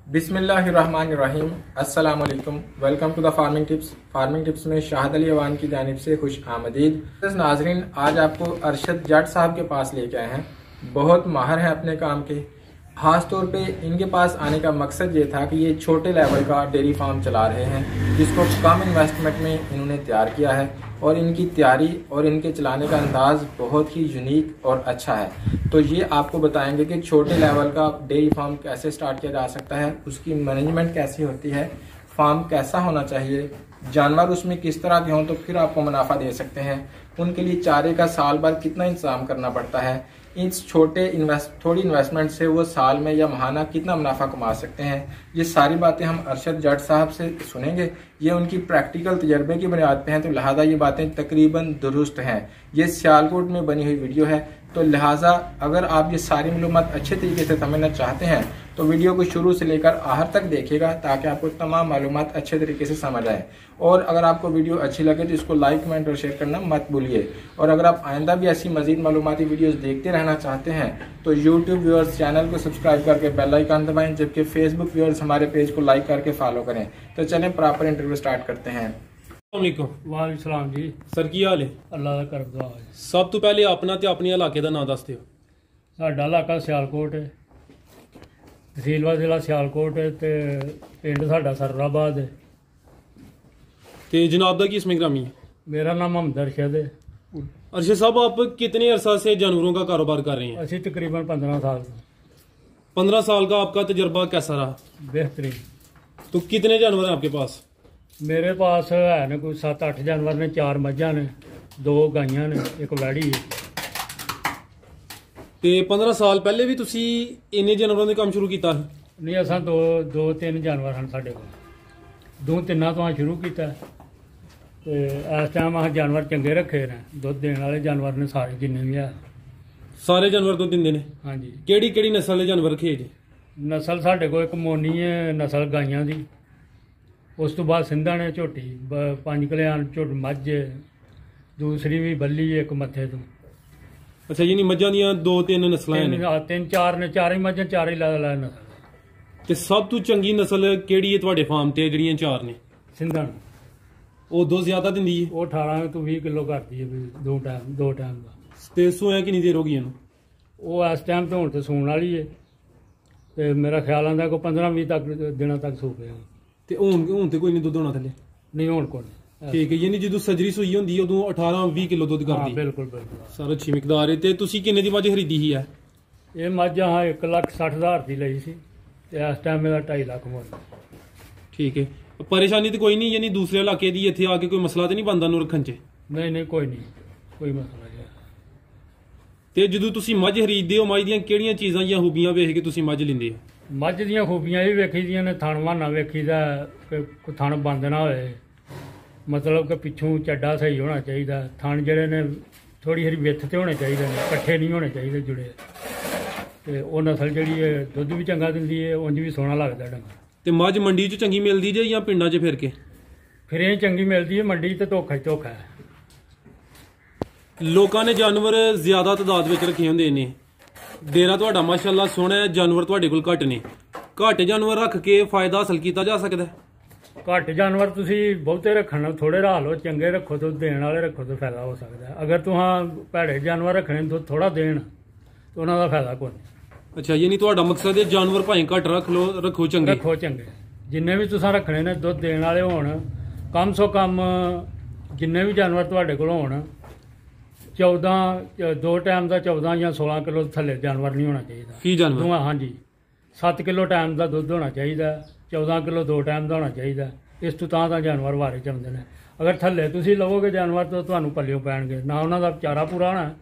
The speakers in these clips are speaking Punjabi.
बिस्मिल्लाहिर्रहमानिर्रहीम। अस्सलाम वालेकुम। Welcome to the farming tips. Farming tips में शाहद अली अवान की जानिब से खुश आमदीद। नाजरीन, आज आपको अरशद जट साहब के पास लेके आए हैं। बहुत माहिर हैं अपने काम के। खास तौर पे इनके पास आने का मकसद ये था कि ये छोटे लेवल का डेयरी फार्म चला रहे हैं, जिसको कम इन्वेस्टमेंट में इन्होंने तैयार किया है और इनकी तैयारी और इनके चलाने का अंदाज बहुत ही यूनिक और अच्छा है। तो ये आपको बताएंगे कि छोटे लेवल का डेयरी फार्म कैसे स्टार्ट किया जा सकता है, उसकी मैनेजमेंट कैसी होती है, फार्म कैसा होना चाहिए, जानवर उसमें किस तरह के हों तो फिर आपको मुनाफा दे सकते हैं, उनके लिए चारे का साल भर कितना इंतजाम करना पड़ता है, इस थोड़ी इन्वेस्टमेंट से वो साल में या माहाना कितना मुनाफा कमा सकते हैं। ये सारी बातें हम अरशद जट साहब से सुनेंगे। ये उनकी प्रैक्टिकल तजर्बे की बुनियाद पे हैं, तो लिहाजा ये बातें तकरीबन दुरुस्त हैं। ये सियालकोट में बनी हुई वीडियो है, तो लिहाजा अगर आप ये सारी मालूमात अच्छे तरीके से समझना चाहते हैं तो वीडियो को शुरू से लेकर आखिर तक देखिएगा, ताकि आपको तमाम मालूमात अच्छे तरीके से समझ आए। और अगर आपको वीडियो अच्छी लगे तो इसको लाइक, कमेंट और शेयर करना मत भूलिए। और अगर आप आइंदा भी ऐसी मजीद मालूमाती वीडियोस देखते रहना चाहते हैं तो यूट्यूब व्यूअर्स चैनल को सब्सक्राइब करके बेल आइकन दबाएं, जबकि फेसबुक व्यूअर्स हमारे पेज को लाइक करके फॉलो करें। तो चलें प्रॉपर इंटरव्यू स्टार्ट करते हैं। वालेकुम सलाम जी सर, की हाल है? अल्लाह का करदा। सब तो पहले अपना ते अपने इलाके का नाम दस दिओ। साडा इलाका सियालकोट है, तहसील जिला सियालकोट है, ते पिंड साडा सरराबाद है। ते जनाब दा की इसमें ग्रामी है? मेरा नाम मोहम्मद अरशद है। अरशद साहब, आप कितने अरसा से जानवरों का कारोबार कर रहे हैं? असी तकरीबन 15 साल। 15 साल का आपका तजर्बा कैसा रहा? बेहतरीन। तो कितने जानवर हैं आपके पास? मेरे पास है ने कोई 7-8 जानवर ने, 4 मझां ने, 2 गाइयां ने, एक वैड़ी है। ते 15 साल पहले भी तुसी इन्ने जानवरों का काम शुरू किया? नहीं, असां दो तीन जानवर हैं साढ़े को, 2-3 तो शुरू किया। तो इस टाइम अस जानवर चंगे रखे ने, दुध देने वाले जानवर ने सारे जिन्ने भी है। सारे जानवर दुध दिंदे ने? हाँ जी। केड़ी नस्ल के जानवर रखे जी? नस्ल साढ़े को एक मोनी है नस्ल गाइयां दी, उस तो बाद सिंधा ने झोटी, 5 कल्याण झोट मझ, दूसरी भी बल्ली एक मत्थे तो। अच्छा, यानी मझां दियां 2-3 नस्लां ने? 3-4 ने, 4 ही मझां, 4 ही ला नस्ल। ते सब तो चंगी नस्ल केड़ी है तुहाडे फार्म ते जेहड़ियां 4 ने? सिंधा। वो दुध ज्यादा दिंदी है? वो 18 तो 20 किलो करती है दो टाइम का। ते सूया किन्नी देर हो गई इन्हूं? वो इस टाइम तो हुण ते सूण वाली है, ते मेरा ख्याल आंदा को 15-20 दिनों तक सू पे। ते हुण ते कोई नहीं दुध होना थल्ले? नहीं, हुण कोई। ठीक है, यानी जो सजरी सूई होंदी उदों 18-20 किलो दुध करदी? बिल्कुल बिल्कुल। सर, अच्छी मिकदार है। ते तुसी किन्ने दी मझ खरीदी ही है? ये मझ 1,60,000 की लई सी, ते इस टाइम मेरा 2.5 लाख मुल। ठीक है। परेशानी तो कोई नहीं, यानी दूसरे इलाके दी इत्थे आके कोई मसला तो नहीं बनदा नूं रखन च? नहीं, कोई नहीं, कोई मसला नहीं। ते जदों तुसी मझ खरीददे हो, मझ दियां केड़ियां चीज़ां या खूबियां वेख के तुसी मझ लिंदे हो? मझ दियां खूबियां भी वेखी दियां ने, थण बहाना वेखी दा कि थण बंद ना होए, मतलब कि पिछों चड्डा सही होना चाहिए, थण जेहड़े ने थोड़ी हरी विथ ते होने चाहिए, कट्ठे नहीं होने चाहिए जुड़े। ते वो नस्ल जिहड़ी है दुध भी चंगा दिंदी है, उंज भी सोहना लगदा डंगर। ते मझ मंडी च चंगी मिलदी जे या पिंडां च फिर के? फिर चंगी मिलदी है, मंडी ते धोखा है। लोकां ने जानवर ज्यादा तादाद विच रखे हुंदे ने, डेरा तुहाडा माशाअल्लाह सोहना है, जानवर तुहाडे कोल घट ने। घट जानवर रख के फायदा हासिल किया जा सकदा है? घट जानवर तुसी बहुते रखना, थोड़े रहा लो, चंगे रखो तो देने वाले रखो तो फायदा हो सकता है। अगर तुहां भैड़े जानवर रखने तो थोड़ा देन तो उन्हां दा फायदा कोई नहीं। अच्छा, यानी तुहाडा मकसद है जानवर भाएं घट रखो चंगे। जिन्ने भी तुसां रखने ने दुध देने वाले होण, कम सो कम जिन्ने भी जानवर तुहाडे कोल होण, 2 टाइम का 14 या 16 किलो थल्ले जानवर नहीं होना चाहिए। हाँ जी, 7 किलो टाइम का दुध होना चाहिए, 14 किलो 2 टाइम का होना चाहिए। इस तो जानवर वारे च आउंदे ने। अगर थल्ले तुसी लवोगे जानवर तो तुहानूं पल्लियों पैणगे ना, उन्हां दा चारा पूरा होना,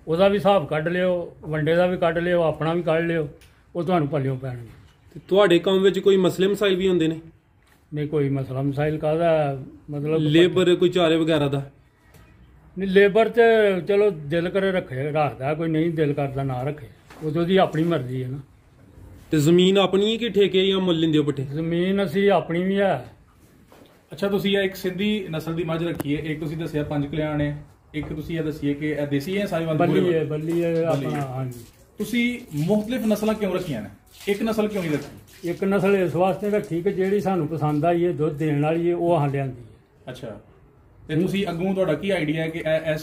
ਉਹਦਾ भी हिसाब कढ़ लियो, वंडे का भी कढ़ लियो, अपना भी कढ़ लियो, वो तुहानूं पल्लियों पैणगे। तुहाडे काम विच कोई मसले मसाइल भी हुंदे ने? नहीं, कोई मसला मसाइल काहदा, मतलब लेबर कोई चारे वगैरह दा? नहीं, लेबर तो चलो दिल करे रखदा, कोई नहीं दिल करदा ना रखे, ਉਹਦੀ अपनी मर्जी है ना। तो जमीन अपनी है कि ठेके या मुल लिंदे हो पट्ठे? जमीन असी अपनी भी है। अच्छा, तुसी एक सिंधी नस्ल की मझ रखी है, एक तुसी दसिया 5 कल्याण है, एक तुसी ये दसिए कि देसी है सारी बल्ली है अपना। हाँ जी। तुसी मुख्तलिफ नस्ल क्यों रखियां ने, एक नस्ल क्यों नहीं रखी? ਇੱਕ ਨਸਲ ਇਸ ਵਾਸਤੇ ਰੱਖੀ ਕਿ ਜਿਹੜੀ ਸਾਨੂੰ ਪਸੰਦ ਆਈ ਹੈ, ਦੁੱਧ ਦੇਣ ਵਾਲੀ ਹੈ, ਉਹ ਹਾਂ ਲਿਆਂਦੀ ਹੈ। ਅੱਛਾ, ਤੇ ਤੁਸੀਂ ਅੱਗੋਂ ਤੁਹਾਡਾ ਕੀ ਆਈਡੀਆ ਹੈ ਕਿ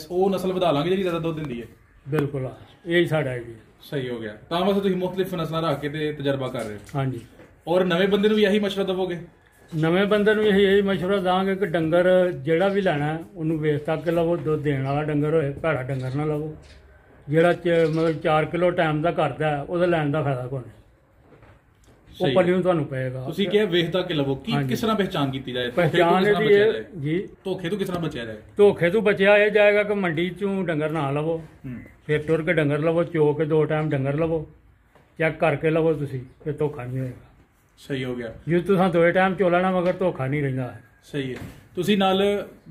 ਉਹ ਨਸਲ ਵਧਾ ਲਾਂਗੇ ਜਿਹੜੀ ਜ਼ਿਆਦਾ ਦੁੱਧ ਦਿੰਦੀ ਹੈ? ਬਿਲਕੁਲ ਇਹੀ ਸਾਡਾ ਆਈਡੀਆ। ਸਹੀ ਹੋ ਗਿਆ, ਤਾਂ ਬਸ ਤੁਸੀਂ ਮੁਖਤਲਿਫ ਨਸਲਾਂ ਰੱਖ ਕੇ ਤੇ ਤਜਰਬਾ ਕਰ ਰਹੇ ਹੋ। ਹਾਂਜੀ। ਔਰ ਨਵੇਂ ਬੰਦੇ ਨੂੰ ਵੀ ਇਹੀ ਮਸ਼ਵਰਾ ਦੇਵੋਗੇ? ਨਵੇਂ ਬੰਦੇ ਨੂੰ ਇਹੀ ਮਸ਼ਵਰਾ ਦਾਂਗੇ ਕਿ ਡੰਗਰ ਜਿਹੜਾ ਵੀ ਲੈਣਾ ਉਹਨੂੰ ਵੇਖ ਤੱਕ ਲਵੋ, ਦੁੱਧ ਦੇਣ ਵਾਲਾ ਡੰਗਰ ਹੋਏ, ਭੈੜਾ ਡੰਗਰ ਨਾ ਲਵੋ। ਜਿਹੜਾ ਮਤਲਬ 4 ਕਿਲੋ ਟਾਈਮ ਦਾ ਕਰਦਾ ਉਹਦਾ ਲੈਣ ਦਾ ਫਾਇਦਾ ਕੋਈ ਨਹੀਂ, ਉਹ ਪੱਲਿਓਂ ਤੁਹਾਨੂੰ ਪਏਗਾ। ਤੁਸੀਂ ਕਿਹਾ ਵੇਖ ਤੱਕ ਲਵੋ, ਕੀ ਕਿਸ ਤਰ੍ਹਾਂ ਪਹਿਚਾਨ ਕੀਤੀ ਜਾਏ? ਪਹਿਚਾਨ ਜੀ ਧੋਖੇ ਤੋਂ ਕਿਸ ਤਰ੍ਹਾਂ ਬਚਿਆ ਜਾਏ? ਧੋਖੇ ਤੋਂ ਬਚਿਆ ਇਹ ਜਾਏਗਾ ਕਿ ਮੰਡੀ ਚੋਂ ਡੰਗਰ ਨਾ ਲਵੋ, ਫਿਰ ਤੁਰ ਕੇ ਡੰਗਰ ਲਵੋ, ਚੋ ਕੇ 2 ਟਾਈਮ ਡੰਗਰ ਲਵੋ, ਚੈੱਕ ਕਰਕੇ ਲਵੋ ਤੁਸੀਂ, ਫਿਰ ਧੋਖਾ ਨਹੀਂ ਹੋਏਗਾ। ਸਹੀ ਹੋ ਗਿਆ। ਜੇ ਤੁਸੀਂ 2 ਟਾਈਮ ਚੋ ਲੈਣਾ ਮਗਰ ਧੋਖਾ ਨਹੀਂ ਰਹਿੰਦਾ ਹੈ। ਸਹੀ ਹੈ। ਤੁਸੀਂ ਨਾਲ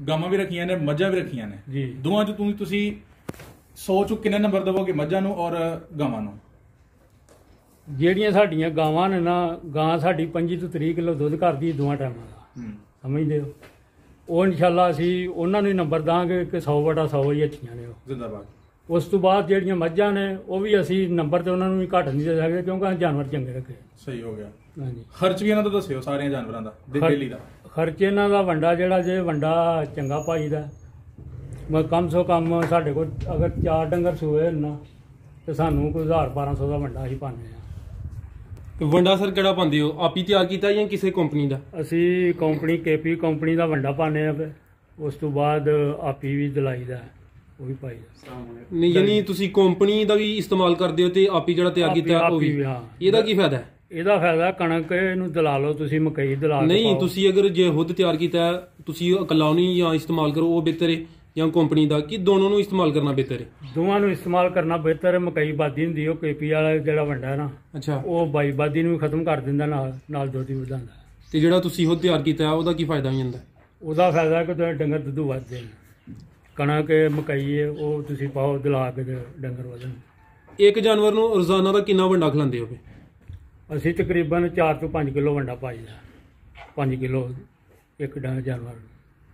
ਗਾਵਾਂ ਵੀ ਰੱਖੀਆਂ ਨੇ, ਮੱਝਾਂ ਵੀ ਰੱਖੀਆਂ ਨੇ ਜੀ। ਦੋਵਾਂ ਚ ਤੁਸੀਂ 100 ਚੋਂ ਕਿੰਨੇ ਨੰਬਰ ਦੇਵੋਗੇ ਮੱਝਾਂ ਨੂੰ ਔਰ ਗਾਵਾਂ ਨੂੰ? ਜਿਹੜੀਆਂ ਸਾਡੀਆਂ ਗਾਵਾਂ ਨੇ ਨਾ, ਗਾਂ ਸਾਡੀ 25 ਤੋਂ 30 ਕਿਲੋ ਦੁੱਧ ਕਰਦੀ ਦੋਵਾਂ ਟਾਈਮਾਂ ਦਾ, ਸਮਝਦੇ ਹੋ? ਉਹ ਇਨਸ਼ਾਅੱਲਾ ਅਸੀਂ ਉਹਨਾਂ ਨੂੰ ਹੀ ਨੰਬਰ ਦਾਂਗੇ ਕਿ 100/100 ਹੀ ਅੱਛੀਆਂ ਨੇ ਉਹ, ਜ਼ਿੰਦਾਬਾਦ। ਉਸ ਤੋਂ ਬਾਅਦ ਜਿਹੜੀਆਂ ਮੱਝਾਂ ਨੇ ਉਹ ਵੀ ਅਸੀਂ ਨੰਬਰ ਤੇ ਉਹਨਾਂ ਨੂੰ ਵੀ ਘੱਟ ਨਹੀਂ ਦੇ ਸਕਦੇ, ਕਿਉਂਕਿ ਜਾਨਵਰ ਚੰਗੇ ਰੱਖੇ। ਸਹੀ ਹੋ ਗਿਆ। ਹਾਂਜੀ। ਖਰਚ ਵੀ ਇਹਨਾਂ ਦਾ ਦੱਸਿਓ, ਸਾਰਿਆਂ ਜਾਨਵਰਾਂ ਦਾ ਡੇਲੀ ਦਾ ਖਰਚ। ਇਹਨਾਂ ਦਾ ਵੰਡਾ ਜਿਹੜਾ ਜੇ ਵੰਡਾ ਚੰਗਾ ਭਾਈ ਦਾ, ਮੈਂ ਕਮ ਸੋ ਕਮ ਸਾਡੇ ਕੋਲ ਅਗਰ 4 ਡੰਗਰ ਸੂਏ ਨਾ ਤੇ ਸਾਨੂੰ ਕੋਈ 1000-1200 ਦਾ ਵੰਡਾ ਅਸੀਂ ਪਾਉਂਦੇ ਹਾਂ। ਵੰਡਾ ਸਰ ਕਿਹੜਾ ਪਾਉਂਦੇ ਹੋ? ਆਪ ਹੀ ਤਿਆਰ ਕੀਤਾ ਜਾਂ ਕਿਸੇ ਕੰਪਨੀ ਦਾ? ਅਸੀਂ ਕੰਪਨੀ KP ਕੰਪਨੀ ਦਾ ਵੰਡਾ ਪਾਉਂਦੇ ਹਾਂ, ਫਿਰ ਉਸ ਤੋਂ ਬਾਅਦ ਆਪੀ ਵੀ ਦਲਾਈ ਦਾ ਉਹ ਵੀ ਪਾਈ ਦਾ। ਨਹੀਂ, ਯਾਨੀ ਤੁਸੀਂ ਕੰਪਨੀ ਦਾ ਵੀ ਇਸਤੇਮਾਲ ਕਰਦੇ ਹੋ ਤੇ ਆਪ ਹੀ ਜਿਹੜਾ ਤਿਆਰ ਕੀਤਾ ਉਹ ਵੀ? ਇਹਦਾ ਕੀ ਫਾਇਦਾ ਹੈ? ਇਹਦਾ ਫਾਇਦਾ ਕਣਕ ਇਹਨੂੰ ਦਲਾ ਲਓ ਤੁਸੀਂ, ਮਕਈ ਦਲਾ ਲਓ। ਨਹੀਂ, ਤੁਸੀਂ ਅਗਰ ਜੇ ਖੁਦ ਤਿਆਰ ਕੀਤਾ ਤੁਸੀਂ ਕਲਾਉਣੀ ਜਾਂ ਇਸਤੇਮਾਲ ਕਰੋ ਉਹ ਬਿਹਤਰ ਹੈ ਜਾਂ ਕੰਪਨੀ ਦਾ, ਕਿ ਦੋਨੋਂ ਨੂੰ ਇਸਤੇਮਾਲ ਕਰਨਾ ਬਿਹਤਰ ਹੈ? ਦੋਵਾਂ ਨੂੰ ਇਸਤੇਮਾਲ ਕਰਨਾ ਬਿਹਤਰ ਹੈ। ਮਕਈ ਬਾਦੀ ਹੁੰਦੀ ਉਹ KP ਵਾਲਾ ਜਿਹੜਾ ਵੰਡਾ ਹੈ ਨਾ, ਅੱਛਾ, ਉਹ ਬਾਦੀ ਨੂੰ ਵੀ ਖਤਮ ਕਰ ਦਿੰਦਾ, ਨਾਲ ਦੁੱਧ ਵੀ ਵਧਾਉਂਦਾ। ਤੇ ਜਿਹੜਾ ਤੁਸੀਂ ਖੁਦ ਤਿਆਰ ਕੀਤਾ ਉਹਦਾ ਕੀ ਫਾਇਦਾ ਹੋ ਜਾਂਦਾ? ਉਹਦਾ ਫਾਇਦਾ ਕਿ ਤੁਹਾਡੇ ਡੰਗਰ ਦੁੱਧ ਵੱਧਦੇ ਨੇ। ਕਣਕ ਮਕਈ ਹੈ ਉਹ ਤੁਸੀਂ ਪਾਓ ਦਲਾ ਕੇ ਡੰਗਰ ਵਧਣ। ਇੱਕ ਜਾਨਵਰ ਨੂੰ ਰੋਜ਼ਾਨਾ ਦਾ ਕਿੰਨਾ ਵੰਡਾ ਖਿਲਾਉਂਦੇ ਹੋ? ਅਸੀਂ ਤਕਰੀਬਨ 4 ਤੋਂ 5 ਕਿਲੋ ਵੰਡਾ ਪਾਈਦਾ, 5 ਕਿਲੋ ਇੱਕ ਜਾਨਵਰ।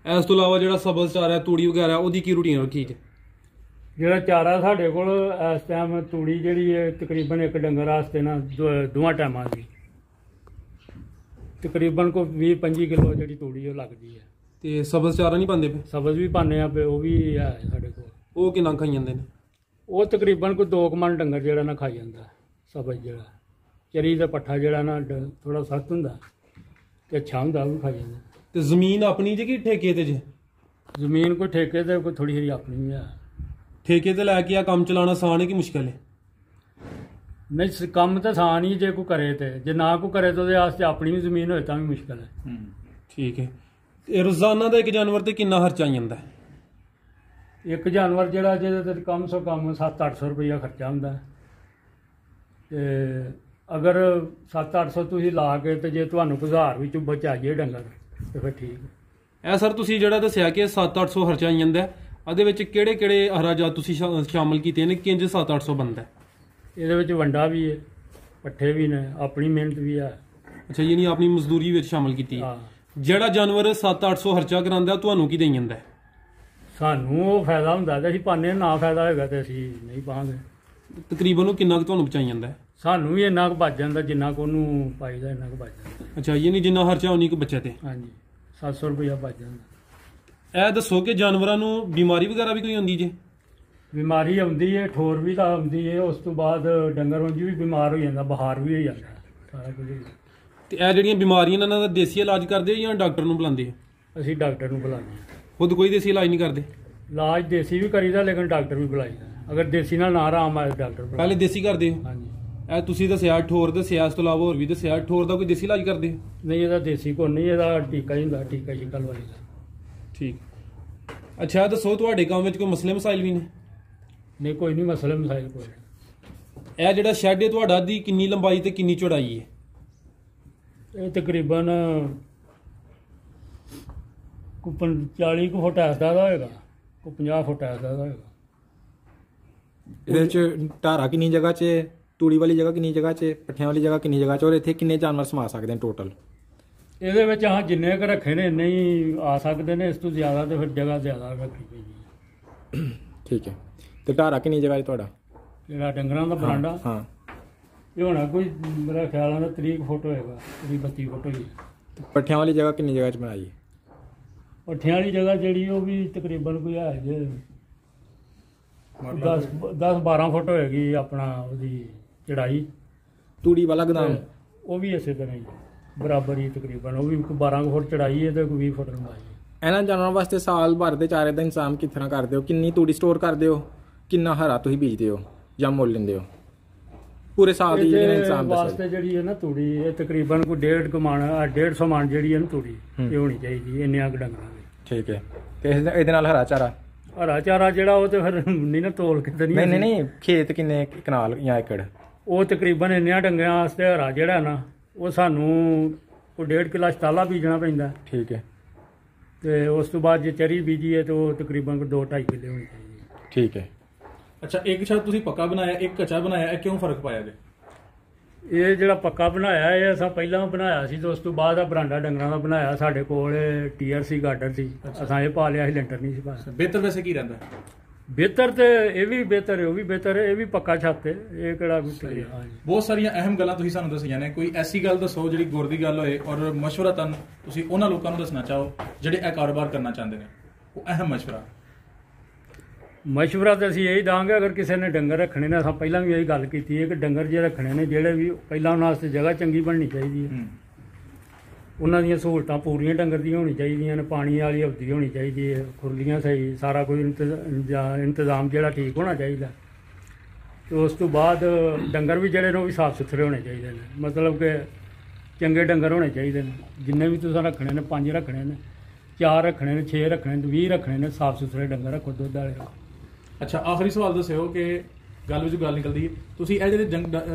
ਇਸ ਤੋਂ ਇਲਾਵਾ ਜਿਹੜਾ ਸਬਜ਼ ਚਾਰਾ, ਤੂੜੀ ਵਗੈਰਾ, ਉਹਦੀ ਕੀ ਰੂਟੀਨ ਰੱਖੀ ਜੀ? ਜਿਹੜਾ ਚਾਰਾ ਸਾਡੇ ਕੋਲ ਇਸ ਟਾਈਮ ਤੂੜੀ ਜਿਹੜੀ ਹੈ ਤਕਰੀਬਨ ਇੱਕ ਡੰਗਰ ਵਾਸਤੇ ਨਾ ਦੋਵਾਂ ਟਾਈਮਾਂ ਦੀ ਤਕਰੀਬਨ ਕੋਈ 20-25 ਕਿਲੋ ਜਿਹੜੀ ਤੂੜੀ ਉਹ ਲੱਗਦੀ ਹੈ। ਤੇ ਸਬਜ਼ ਚਾਰਾ ਨਹੀਂ ਪਾਉਂਦੇ ਪਏ? ਸਬਜ਼ ਵੀ ਪਾਉਂਦੇ ਆ ਪਏ, ਉਹ ਵੀ ਹੈ ਸਾਡੇ ਕੋਲ। ਉਹ ਕਿੰਨਾ ਖਾਈ ਜਾਂਦੇ ਨੇ? ਉਹ ਤਕਰੀਬਨ ਕੋਈ 2 ਮਣ ਡੰਗਰ ਜਿਹੜਾ ਨਾ ਖਾਈ ਜਾਂਦਾ ਸਬਜ਼। ਜਿਹੜਾ ਚਰੀ ਦਾ ਪੱਠਾ ਜਿਹੜਾ ਨਾ ਥੋੜਾ ਸਖਤ ਹੁੰਦਾ ਤੇ ਅੱਛਾ ਹੁੰਦਾ, ਉਹ ਵੀ ਖਾਈ ਜਾਂਦਾ। ਤੇ ਜ਼ਮੀਨ ਆਪਣੀ ਜੇ ਕਿ ਠੇਕੇ ਤੇ ਜੇ? ਜ਼ਮੀਨ ਕੋਈ ਠੇਕੇ ਤੇ, ਕੋਈ ਥੋੜੀ ਜਿਹੀ ਆਪਣੀ ਵੀ ਹੈ। ਠੇਕੇ ਤੇ ਲੈ ਕੇ ਆ ਕੰਮ ਚਲਾਉਣਾ ਆਸਾਨ ਹੈ ਕਿ ਮੁਸ਼ਕਲ ਹੈ? ਨਹੀਂ, ਕੰਮ ਤਾਂ ਆਸਾਨ ਹੀ ਜੇ ਕੋਈ ਕਰੇ ਤੇ, ਜੇ ਨਾ ਕੋਈ ਕਰੇ ਤਾਂ ਉਹਦੇ ਵਾਸਤੇ ਆਪਣੀ ਵੀ ਜ਼ਮੀਨ ਹੋਏ ਤਾਂ ਵੀ ਮੁਸ਼ਕਲ ਹੈ। ਠੀਕ ਹੈ। ਤੇ ਰੋਜ਼ਾਨਾ ਦਾ ਇੱਕ ਜਾਨਵਰ ਤੇ ਕਿੰਨਾ ਖਰਚਾ ਆ ਜਾਂਦਾ? ਇੱਕ ਜਾਨਵਰ ਜਿਹੜਾ ਜਿਹਦੇ ਤੇ ਕਮ ਸੋ ਕਮ 700-800 ਰੁਪਈਆ ਖਰਚਾ ਹੁੰਦਾ। ਤੇ ਅਗਰ 700-800 ਤੁਸੀਂ ਲਾ ਕੇ ਤੇ ਜੇ ਤੁਹਾਨੂੰ 1000 ਵਿੱਚੋਂ ਬਚਾ ਜੇ ਡੰਗਰ ਤੇ ਫਿਰ ਠੀਕ ਹੈ। ਇਹ ਸਰ ਤੁਸੀਂ ਜਿਹੜਾ ਦੱਸਿਆ ਕਿ 700-800 ਖਰਚਾ ਆ ਜਾਂਦਾ, ਉਹਦੇ ਵਿੱਚ ਕਿਹੜੇ ਕਿਹੜੇ ਅਖਰਾਜਾਤ ਤੁਸੀਂ ਸ਼ਾਮਲ ਕੀਤੇ ਨੇ? ਕਿੰਜ 700-800 ਬਣਦਾ? ਇਹਦੇ ਵਿੱਚ ਵੰਡਾ ਵੀ ਹੈ, ਪੱਠੇ ਵੀ ਨੇ, ਆਪਣੀ ਮਿਹਨਤ ਵੀ ਹੈ। ਅੱਛਾ, ਯਾਨੀ ਆਪਣੀ ਮਜ਼ਦੂਰੀ ਵਿੱਚ ਸ਼ਾਮਲ ਕੀਤੀ। ਜਿਹੜਾ ਜਾਨਵਰ 700-800 ਖਰਚਾ ਕਰਾਉਂਦਾ ਤੁਹਾਨੂੰ ਕੀ ਦੇਈ ਜਾਂਦਾ? ਸਾਨੂੰ ਉਹ ਫਾਇਦਾ ਹੁੰਦਾ ਤੇ ਅਸੀਂ ਪਾਉਂਦੇ, ਨਾ ਫਾਇਦਾ ਹੋਏਗਾ ਤੇ ਅਸੀਂ ਨਹੀਂ ਪਾਵਾਂਗੇ। ਤਕਰੀਬਨ ਉਹ ਕਿੰਨਾ ਕੁ ਤੁਹਾਨੂੰ ਬਚਾਈ ਜਾਂਦਾ? ਸਾਨੂੰ ਵੀ ਇੰਨਾ ਕੁ ਬਚ ਜਾਂਦਾ ਜਿੰਨਾ ਕੁ ਉਹਨੂੰ ਪਾਈਦਾ, ਇੰਨਾ ਕੁ ਬਚ ਜਾਂਦਾ। ਅੱਛਾ, ਯਾਨੀ ਜਿੰਨਾ ਖਰਚਾ ਉਨੀ ਕੁ ਬਚਿਆ ਤੇ? ਹਾਂਜੀ, 700 ਰੁਪਇਆ ਬਚ ਜਾਂਦਾ। ਇਹ ਦੱਸੋ ਕਿ ਜਾਨਵਰਾਂ ਨੂੰ ਬਿਮਾਰੀ ਵਗੈਰਾ ਵੀ ਕੋਈ ਹੁੰਦੀ ਜੇ? ਬਿਮਾਰੀ ਆਉਂਦੀ ਹੈ, ਠੋਰ ਵੀ ਤਾਂ ਆਉਂਦੀ ਹੈ, ਉਸ ਤੋਂ ਬਾਅਦ ਡੰਗਰ ਉਂਝ ਵੀ ਬਿਮਾਰ ਹੋ ਜਾਂਦਾ, ਬੁਖਾਰ ਵੀ ਹੋ ਜਾਂਦਾ, ਸਾਰਾ ਕੁਝ। ਤੇ ਇਹ ਜਿਹੜੀਆਂ ਬਿਮਾਰੀਆਂ ਇਹਨਾਂ ਦਾ ਦੇਸੀ ਇਲਾਜ ਕਰਦੇ ਜਾਂ ਡਾਕਟਰ ਨੂੰ ਬੁਲਾਉਂਦੇ? ਅਸੀਂ ਡਾਕਟਰ ਨੂੰ ਬੁਲਾਉਂਦੇ ਹਾਂ। ਖੁਦ ਕੋਈ ਦੇਸੀ ਇਲਾਜ ਨਹੀਂ ਕਰਦੇ? ਇਲਾਜ ਦੇਸੀ ਵੀ ਕਰੀਦਾ, ਲੇਕਿਨ ਡਾਕਟਰ ਵੀ ਬੁਲਾਈਦਾ। ਅਗਰ ਦੇਸੀ ਨਾਲ ਨਾ ਆਰਾਮ ਆਏ ਡਾਕਟਰ ਬੁਲਾਈਦਾ। ਪਹਿਲੇ ਦੇਸੀ ਕਰਦੇ ਹੋ? ਹਾਂਜੀ। ਇਹ ਤੁਸੀਂ ਦੱਸਿਆ ਠੋਰ ਦੱਸਿਆ, ਇਸ ਤੋਂ ਇਲਾਵਾ ਹੋਰ ਵੀ ਦੱਸਿਆ, ਠੋਰ ਦਾ ਕੋਈ ਦੇਸੀ ਇਲਾਜ ਕਰਦੇ ਹੋ? ਨਹੀਂ, ਇਹਦਾ ਦੇਸੀ ਕੋਈ ਨਹੀਂ, ਇਹਦਾ ਟੀਕਾ ਹੀ ਹੁੰਦਾ, ਟੀਕਾ ਸ਼ਿਕਲ ਵਾਲੀ ਦਾ। ਠੀਕ। ਅੱਛਾ, ਦੱਸੋ ਤੁਹਾਡੇ ਕੰਮ ਵਿੱਚ ਕੋਈ ਮਸਲੇ ਮਸਾਇਲ ਵੀ ਨੇ? ਨਹੀਂ, ਕੋਈ ਨਹੀਂ ਮਸਲੇ ਮਸਾਇਲ ਕੋਈ। ਇਹ ਜਿਹੜਾ ਸ਼ੈੱਡ ਹੈ ਤੁਹਾਡਾ, ਦੀ ਕਿੰਨੀ ਲੰਬਾਈ ਤੇ ਕਿੰਨੀ ਚੌੜਾਈ ਹੈ? ਇਹ ਤਕਰੀਬਨ 40 ਫੁੱਟ ਐਸਦਾ ਦਾ ਹੋਏਗਾ, 50 ਫੁੱਟ ਐਸਦਾ ਦਾ ਹੋਏਗਾ। ਇਹਦੇ ਵਿੱਚ ਢਾਰਾ ਕਿੰਨੀ ਜਗ੍ਹਾ 'ਚ, ਤੂੜੀ ਵਾਲੀ ਜਗ੍ਹਾ ਕਿੰਨੀ ਜਗ੍ਹਾ 'ਚ, ਪੱਠਿਆਂ ਵਾਲੀ ਜਗ੍ਹਾ ਕਿੰਨੀ ਜਗ੍ਹਾ 'ਚ, ਔਰ ਇੱਥੇ ਕਿੰਨੇ ਜਾਨਵਰ ਸਮਾ ਸਕਦੇ ਨੇ ਟੋਟਲ? ਇਹਦੇ ਵਿੱਚ ਜਿੰਨੇ ਕੁ ਰੱਖੇ ਨੇ ਇੰਨੇ ਹੀ ਆ ਸਕਦੇ ਨੇ, ਇਸ ਤੋਂ ਜ਼ਿਆਦਾ ਤੇ ਫਿਰ ਜਗ੍ਹਾ ਜ਼ਿਆਦਾ ਰੱਖਣੀ ਪੈਂਦੀ ਹੈ। ਠੀਕ ਹੈ। ਤੇ ਢਾਰਾ ਕਿੰਨੀ ਜਗ੍ਹਾ 'ਚ ਤੁਹਾਡਾ? ਜਿਹੜਾ ਡੰਗਰਾਂ ਦਾ ਬਰਾਂਡਾ? ਹਾਂ। ਇਹ ਹੋਣਾ ਕੋਈ ਮੇਰਾ ਖਿਆਲ ਨਾਲ 30 ਫੁੱਟ ਹੋਏਗਾ, 32 ਫੁੱਟ ਹੋਈ। ਪੱਠਿਆਂ ਵਾਲੀ ਜਗ੍ਹਾ ਕਿੰਨੀ ਜਗ੍ਹਾ 'ਚ ਬਣਾਈ? ਪੱਠਿਆਂ ਵਾਲੀ ਜਗ੍ਹਾ ਜਿਹੜੀ ਉਹ ਵੀ ਤਕਰੀਬਨ ਕੋਈ ਹੈ ਜੇ 10-12 ਫੁੱਟ ਹੋਏਗੀ ਆਪਣਾ ਉਹਦੀ ਚੜਾਈ। ਤੂੜੀ ਵਾਲਾ ਗੋਦਾਮ ਉਹ ਵੀ ਇਸੇ ਤਰ੍ਹਾਂ ਹੀ ਬਰਾਬਰ ਹੀ ਤਕਰੀਬਨ, ਉਹ ਵੀ 12 ਫੁੱਟ ਚੜਾਈ ਹੈ ਤੇ 20 ਫੁੱਟ ਲੰਬਾਈ ਹੈ। ਇਹਨਾਂ ਜਾਨਵਰਾਂ ਵਾਸਤੇ ਸਾਲ ਭਰ ਦੇ ਚਾਰੇ ਦਾ ਇੰਤਜ਼ਾਮ ਕਿਸ ਤਰ੍ਹਾਂ ਕਰਦੇ ਹੋ? ਕਿੰਨੀ ਤੂੜੀ ਸਟੋਰ ਕਰਦੇ ਹੋ? ਕਿੰਨਾ ਹਰਾ ਤੁਸੀਂ ਬੀਜਦੇ ਹੋ ਜਾਂ ਮੁੱਲ ਲੈਂਦੇ ਹੋ? ਪੂਰੇ ਸਾਲ ਦੀ ਜਿਹੜਾ ਇੰਤਜ਼ਾਮ ਵਾਸਤੇ ਜਿਹੜੀ ਹੈ ਨਾ ਤੂੜੀ, ਇਹ ਤਕਰੀਬਨ ਕੋਈ 150 ਮਣ ਜਿਹੜੀ ਹੈ ਨਾ ਤੂੜੀ ਇਹ ਹੋਣੀ ਚਾਹੀਦੀ ਇੰਨਿਆਂ ਕੁ ਡੰਗਰਾਂ ਦੀ। ਠੀਕ ਹੈ। ਤੇ ਇਹਦੇ ਨਾਲ ਹਰਾ ਚਾਰਾ ਜਿਹੜਾ ਉਹ ਤੇ ਫਿਰ ਨਹੀਂ ਨਾ ਤੋਲ ਕੇ ਤੇ ਨਹੀਂ ਖੇਤ ਕਿੰਨੇ ਕਨਾਲ ਜਾਂ ਏਕੜ? ਉਹ ਤਕਰੀਬਨ ਇੰਨਿਆਂ ਡੰਗਿਆਂ ਵਾਸਤੇ ਹਰਾ ਜਿਹੜਾ ਨਾ ਉਹ ਸਾਨੂੰ ਉਹ 1.5 ਕਿੱਲਾ ਛਟਾਲਾ ਬੀਜਣਾ ਪੈਂਦਾ। ਠੀਕ ਹੈ। ਤੇ ਉਸ ਤੋਂ ਬਾਅਦ ਜੇ ਚਰੀ ਬੀਜੀ ਹੈ ਤਾਂ ਉਹ ਤਕਰੀਬਨ 2-2.5 ਕਿੱਲੇ ਹੋਣੀ ਚਾਹੀਦੀ। ਠੀਕ ਹੈ। ਅੱਛਾ, ਇੱਕ ਛੱਤ ਤੁਸੀਂ ਪੱਕਾ ਬਣਾਇਆ, ਇੱਕ ਕੱਚਾ ਬਣਾਇਆ, ਇਹ ਕਿਉਂ ਫਰਕ ਪਾਇਆ ਜੀ? ਇਹ ਜਿਹੜਾ ਪੱਕਾ ਬਣਾਇਆ ਇਹ ਅਸਾਂ ਪਹਿਲਾਂ ਬਣਾਇਆ ਸੀ ਤੇ ਉਸ ਤੋਂ ਬਾਅਦ ਆ ਬਰਾਂਡਾ ਡੰਗਰਾਂ ਦਾ ਬਣਾਇਆ। ਸਾਡੇ ਕੋਲ TRC ਗਾਰਡਨ ਸੀ, ਅਸਾਂ ਇਹ ਪਾ ਲਿਆ ਸੀ, ਲੈਂਟਰ ਨਹੀਂ ਸੀ ਪਾਇਆ। ਬਿਹਤਰ ਵੈਸੇ ਕੀ ਰਹਿੰਦਾ? ਬਿਹਤਰ ਤੇ ਇਹ ਵੀ ਬਿਹਤਰ ਹੈ, ਉਹ ਵੀ ਬਿਹਤਰ ਹੈ, ਇਹ ਵੀ ਪੱਕਾ ਛੱਤ ਹੈ, ਇਹ ਕਿਹੜਾ ਕੋਈ। ਬਹੁਤ ਸਾਰੀਆਂ ਅਹਿਮ ਗੱਲਾਂ ਤੁਸੀਂ ਸਾਨੂੰ ਦੱਸੀਆਂ ਨੇ, ਕੋਈ ਐਸੀ ਗੱਲ ਦੱਸੋ ਜਿਹੜੀ ਗੁਰ ਦੀ ਗੱਲ ਹੋਏ ਔਰ ਮਸ਼ਵਰਤਨ ਤੁਸੀਂ ਉਹਨਾਂ ਲੋਕਾਂ ਨੂੰ ਦੱਸਣਾ ਚਾਹੋ ਜਿਹੜੇ ਇਹ ਕਾਰੋਬਾਰ ਕਰਨਾ ਚਾਹੁੰਦੇ ਨੇ, ਉਹ ਅਹਿਮ ਮਸ਼ਵਰਾ ਤਾਂ ਅਸੀਂ ਇਹੀ ਦਾਂਗੇ, ਅਗਰ ਕਿਸੇ ਨੇ ਡੰਗਰ ਰੱਖਣੇ ਨੇ, ਅਸਾਂ ਪਹਿਲਾਂ ਵੀ ਇਹੀ ਗੱਲ ਕੀਤੀ ਹੈ ਕਿ ਡੰਗਰ ਜੇ ਰੱਖਣੇ ਨੇ ਜਿਹੜੇ ਵੀ, ਪਹਿਲਾਂ ਉਹਨਾਂ ਵਾਸਤੇ ਜਗ੍ਹਾ ਚੰਗੀ ਬਣਨੀ ਚਾਹੀਦੀ ਹੈ, ਉਹਨਾਂ ਦੀਆਂ ਸਹੂਲਤਾਂ ਪੂਰੀਆਂ ਡੰਗਰ ਦੀਆਂ ਹੋਣੀ ਚਾਹੀਦੀਆਂ ਨੇ, ਪਾਣੀ ਵਾਲੀ ਹਵਦੀ ਹੋਣੀ ਚਾਹੀਦੀ ਹੈ, ਖੁਰਲੀਆਂ ਸਹੀ, ਸਾਰਾ ਕੁਝ ਇੰਤਜ਼ਾਮ ਜਿਹੜਾ ਠੀਕ ਹੋਣਾ ਚਾਹੀਦਾ। ਤੇ ਉਸ ਤੋਂ ਬਾਅਦ ਡੰਗਰ ਵੀ ਜਿਹੜੇ ਨੇ ਉਹ ਵੀ ਸਾਫ਼ ਸੁਥਰੇ ਹੋਣੇ ਚਾਹੀਦੇ ਨੇ, ਮਤਲਬ ਕਿ ਚੰਗੇ ਡੰਗਰ ਹੋਣੇ ਚਾਹੀਦੇ ਨੇ। ਜਿੰਨੇ ਵੀ ਤੁਸੀਂ ਰੱਖਣੇ ਨੇ, 5 ਰੱਖਣੇ ਨੇ, 4 ਰੱਖਣੇ ਨੇ, 6 ਰੱਖਣੇ ਨੇ, 20 ਰੱਖਣੇ ਨੇ, ਸਾਫ਼ ਸੁਥਰੇ ਡੰਗਰ ਰੱਖੋ, ਦੁੱਧ ਵਾਲੇ। ਅੱਛਾ, ਆਖਰੀ ਸਵਾਲ ਦੱਸਿਓ ਕਿ ਗੱਲ ਵਿੱਚ ਗੱਲ ਨਿਕਲਦੀ ਹੈ, ਤੁਸੀਂ ਇਹ ਜਿਹੜੇ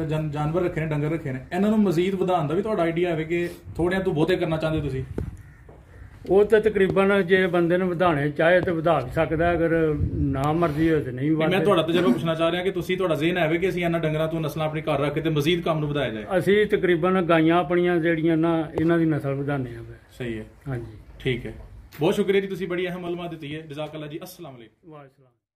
ਜਾਨਵਰ ਰੱਖੇ ਨੇ, ਡੰਗਰ ਰੱਖੇ ਨੇ, ਇਹਨਾਂ ਨੂੰ ਮਜ਼ੀਦ ਵਧਾਉਣ ਦਾ ਵੀ ਤੁਹਾਡਾ ਆਈਡੀਆ ਹੋਵੇ ਕਿ ਥੋੜਿਆਂ ਤੋਂ ਬਹੁਤੇ ਕਰਨਾ ਚਾਹੁੰਦੇ ਤੁਸੀਂ? ਉਹ ਤਾਂ ਤਕਰੀਬਨ ਜੇ ਬੰਦੇ ਨੂੰ ਵਧਾਉਣੇ ਚਾਹੇ ਤਾਂ ਵਧਾ ਵੀ ਸਕਦਾ, ਅਗਰ ਨਾ ਮਰਜ਼ੀ ਹੋਵੇ ਤਾਂ ਨਹੀਂ ਵਧਾ। ਮੈਂ ਤੁਹਾਡਾ ਤਜਰਬਾ ਪੁੱਛਣਾ ਚਾਹ ਰਿਹਾ ਕਿ ਤੁਸੀਂ, ਤੁਹਾਡਾ ਜ਼ਿਹਨ ਹੈ ਕਿ ਅਸੀਂ ਇਹਨਾਂ ਡੰਗਰਾਂ ਤੋਂ ਨਸਲਾਂ ਆਪਣੇ ਘਰ ਰੱਖ ਕੇ ਤੇ ਮਜ਼ੀਦ ਕੰਮ ਨੂੰ ਵਧਾਇਆ ਜਾਏ? ਅਸੀਂ ਤਕਰੀਬਨ ਗਾਈਆਂ ਆਪਣੀਆਂ ਜਿਹੜੀਆਂ ਨਾ ਇਹਨਾਂ ਦੀ ਨਸਲ ਵਧਾਉਂਦੇ ਹਾਂ। ਸਹੀ ਹੈ, ਹਾਂਜੀ, ਠੀਕ ਹੈ। ਬਹੁਤ ਸ਼ੁਕਰੀਆ ਜੀ, ਤੁਸੀਂ ਬੜੀ ਅਹਿਮ ਮਾਲੂਮਾਤ ਦਿੱਤੀ ਹੈ। ਜਜ਼ਾਕ ਅੱਲਾ ਜੀ। अस्सलाम वालेकुम। ਵਾਹਿਗੁਰੂ।